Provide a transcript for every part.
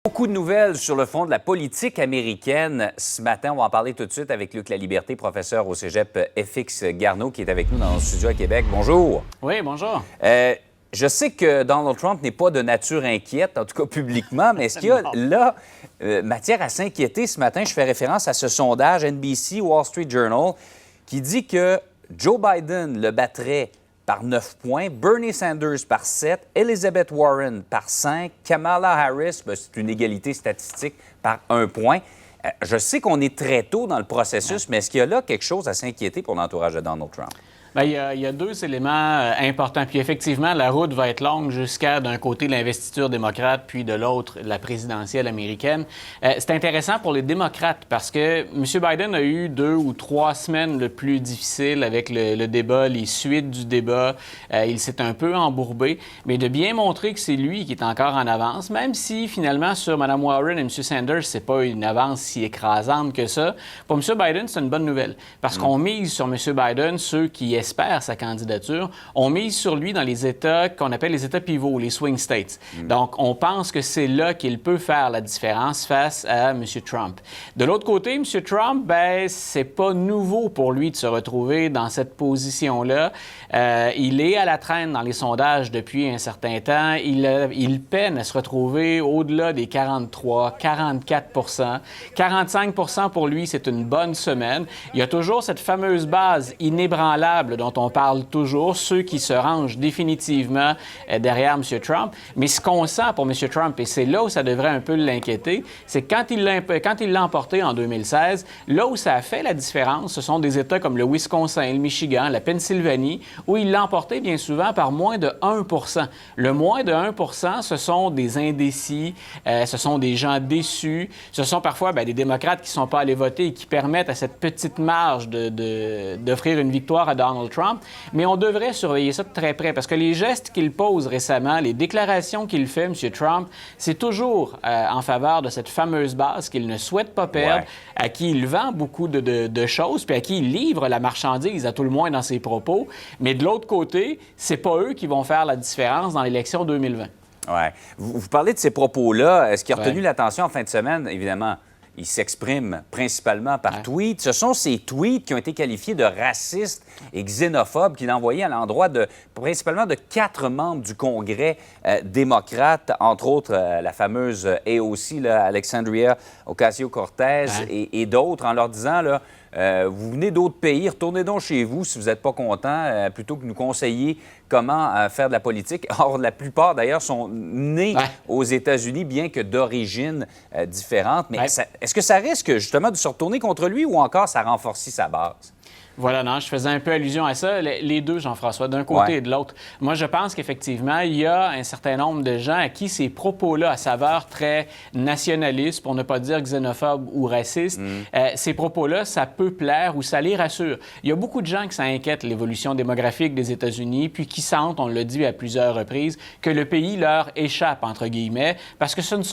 Beaucoup de nouvelles sur le front de la politique américaine. Ce matin, on va en parler tout de suite avec Luc Laliberté, professeur au cégep FX Garneau, qui est avec nous dans le studio à Québec. Bonjour. Oui, bonjour. Je sais que Donald Trump n'est pas de nature inquiète, en tout cas publiquement, mais est-ce qu'il y a là matière à s'inquiéter ce matin? Je fais référence à ce sondage NBC Wall Street Journal qui dit que Joe Biden le battrait par 9 points, Bernie Sanders par 7, Elizabeth Warren par 5, Kamala Harris, c'est une égalité statistique, par 1 point. Je sais qu'on est très tôt dans le processus, mais est-ce qu'il y a là quelque chose à s'inquiéter pour l'entourage de Donald Trump? Bien, il y a deux éléments importants. Puis effectivement, la route va être longue jusqu'à, d'un côté, l'investiture démocrate, puis de l'autre, la présidentielle américaine. C'est intéressant pour les démocrates parce que M. Biden a eu 2 ou 3 semaines le plus difficiles avec le débat, les suites du débat. Il s'est un peu embourbé, mais de bien montrer que c'est lui qui est encore en avance, même si, finalement, sur Mme Warren et M. Sanders, c'est pas une avance si écrasante que ça. Pour M. Biden, c'est une bonne nouvelle parce qu'on mise sur M. Biden, ceux qui espère sa candidature, on mise sur lui dans les États qu'on appelle les États pivots, les swing states. Donc, on pense que c'est là qu'il peut faire la différence face à M. Trump. De l'autre côté, M. Trump, bien, c'est pas nouveau pour lui de se retrouver dans cette position-là. Il est à la traîne dans les sondages depuis un certain temps. Il peine à se retrouver au-delà des 43, 44 45 pour lui, c'est une bonne semaine. Il y a toujours cette fameuse base inébranlable dont on parle toujours, ceux qui se rangent définitivement derrière M. Trump. Mais ce qu'on sent pour M. Trump, et c'est là où ça devrait un peu l'inquiéter, c'est que quand il l'a emporté en 2016, là où ça a fait la différence, ce sont des États comme le Wisconsin, le Michigan, la Pennsylvanie, où il l'a emporté bien souvent par moins de 1 Le moins de 1 ce sont des indécis, ce sont des gens déçus, ce sont parfois des démocrates qui ne sont pas allés voter et qui permettent à cette petite marge d'offrir une victoire à Donald Trump, mais on devrait surveiller ça de très près parce que les gestes qu'il pose récemment, les déclarations qu'il fait, M. Trump, c'est toujours en faveur de cette fameuse base qu'il ne souhaite pas perdre, à qui il vend beaucoup de choses, puis à qui il livre la marchandise, à tout le moins dans ses propos. Mais de l'autre côté, c'est pas eux qui vont faire la différence dans l'élection 2020. Oui. Vous parlez de ces propos-là. Est-ce qu'il a retenu l'attention en fin de semaine? Évidemment, il s'exprime principalement par tweets. Ce sont ces tweets qui ont été qualifiés de racistes et xénophobes qu'il a envoyés à l'endroit principalement de 4 membres du Congrès démocrate, entre autres la fameuse AOC, là, Alexandria Ocasio-Cortez et d'autres, en leur disant, là, vous venez d'autres pays, retournez donc chez vous si vous n'êtes pas content, plutôt que nous conseiller comment faire de la politique. Or, la plupart, d'ailleurs, sont nés aux États-Unis, bien que d'origine différente. Mais est-ce que ça risque, justement, de se retourner contre lui ou encore ça renforcit sa base? Voilà, non, je faisais un peu allusion à ça. Les deux, Jean-François, d'un côté et de l'autre. Moi, je pense qu'effectivement, il y a un certain nombre de gens à qui ces propos-là, à saveur très nationaliste, pour ne pas dire xénophobe ou raciste, ces propos-là, ça peut plaire ou ça les rassure. Il y a beaucoup de gens qui s'inquiètent de l'évolution démographique des États-Unis, puis qui sentent, on l'a dit à plusieurs reprises, que le pays leur échappe, entre guillemets, parce que ce ne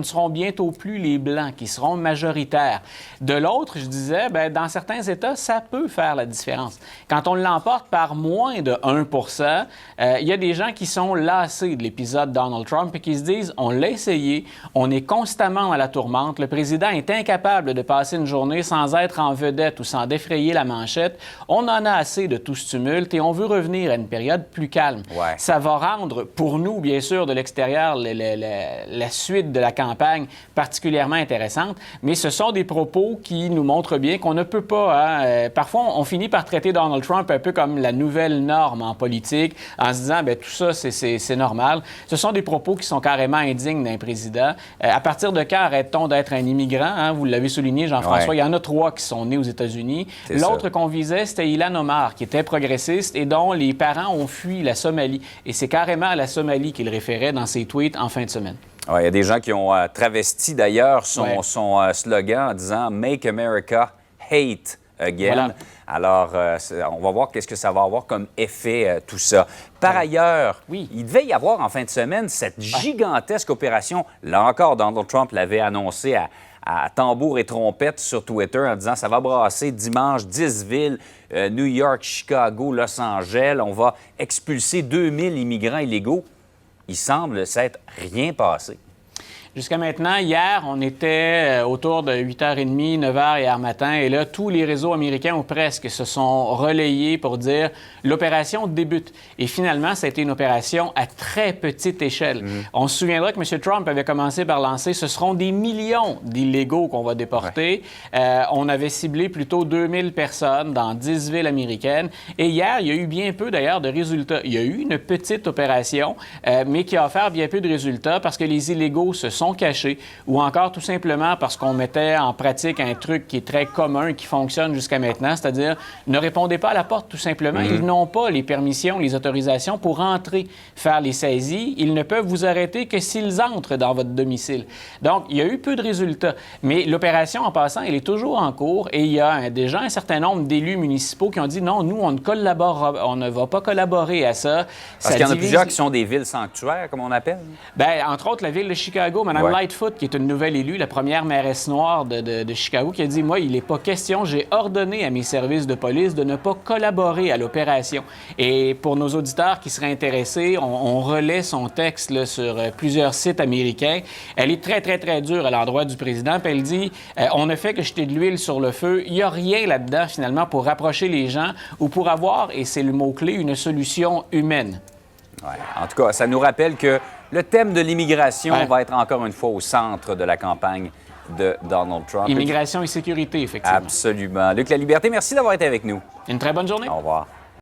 seront bientôt plus les Blancs qui seront majoritaires. De l'autre, je disais, dans certains États, ça peut faire la différence. Quand on l'emporte par moins de 1 il y a des gens qui sont lassés de l'épisode Donald Trump et qui se disent, on l'a essayé, on est constamment à la tourmente, le président est incapable de passer une journée sans être en vedette ou sans défrayer la manchette, on en a assez de tout ce tumulte et on veut revenir à une période plus calme. Ça va rendre, pour nous, bien sûr, de l'extérieur, la suite de la campagne particulièrement intéressante, mais ce sont des propos qui nous montrent bien qu'on ne peut pas... Parfois, on finit par traiter Donald Trump un peu comme la nouvelle norme en politique, en se disant, tout ça, c'est normal. Ce sont des propos qui sont carrément indignes d'un président. À partir de quand arrête-t-on d'être un immigrant? Vous l'avez souligné, Jean-François, il y en a 3 qui sont nés aux États-Unis. L'autre qu'on visait, c'était Ilhan Omar, qui était progressiste et dont les parents ont fui la Somalie. Et c'est carrément à la Somalie qu'il référait dans ses tweets en fin de semaine. Il y a des gens qui ont travesti d'ailleurs son slogan en disant « Make America Hate Again ». Voilà. Alors, on va voir qu'est-ce que ça va avoir comme effet, tout ça. Par ailleurs, il devait y avoir en fin de semaine cette gigantesque opération. Là encore, Donald Trump l'avait annoncé à tambour et trompette sur Twitter en disant « Ça va brasser dimanche 10 villes, New York, Chicago, Los Angeles. On va expulser 2000 immigrants illégaux. » Il semble s'être rien passé. Jusqu'à maintenant, hier, on était autour de 8h30, 9h hier matin, et là, tous les réseaux américains, ou presque, se sont relayés pour dire l'opération débute. Et finalement, ça a été une opération à très petite échelle. On se souviendra que M. Trump avait commencé par lancer « ce seront des millions d'illégaux qu'on va déporter On avait ciblé plutôt 2000 personnes dans 10 villes américaines. Et hier, il y a eu bien peu, d'ailleurs, de résultats. Il y a eu une petite opération, mais qui a offert bien peu de résultats parce que les illégaux se sont cachés ou encore tout simplement parce qu'on mettait en pratique un truc qui est très commun, qui fonctionne jusqu'à maintenant, c'est-à-dire ne répondez pas à la porte tout simplement. Ils n'ont pas les permissions, les autorisations pour entrer, faire les saisies. Ils ne peuvent vous arrêter que s'ils entrent dans votre domicile. Donc, il y a eu peu de résultats. Mais l'opération, en passant, elle est toujours en cours et il y a déjà un certain nombre d'élus municipaux qui ont dit non, nous, on ne va pas collaborer à ça. Parce qu'il y en a plusieurs qui sont des villes sanctuaires, comme on appelle. Bien, entre autres, la ville de Chicago, Mme Lightfoot, qui est une nouvelle élue, la première mairesse noire de Chicago, qui a dit, moi, il n'est pas question, j'ai ordonné à mes services de police de ne pas collaborer à l'opération. Et pour nos auditeurs qui seraient intéressés, on relaie son texte là, sur plusieurs sites américains. Elle est très, très, très dure à l'endroit du président. Puis elle dit, on ne fait que jeter de l'huile sur le feu. Il n'y a rien là-dedans, finalement, pour rapprocher les gens ou pour avoir, et c'est le mot-clé, une solution humaine. Ouais. En tout cas, ça nous rappelle que le thème de l'immigration va être encore une fois au centre de la campagne de Donald Trump. Immigration et sécurité, effectivement. Absolument. Luc La Liberté, merci d'avoir été avec nous. Une très bonne journée. Au revoir.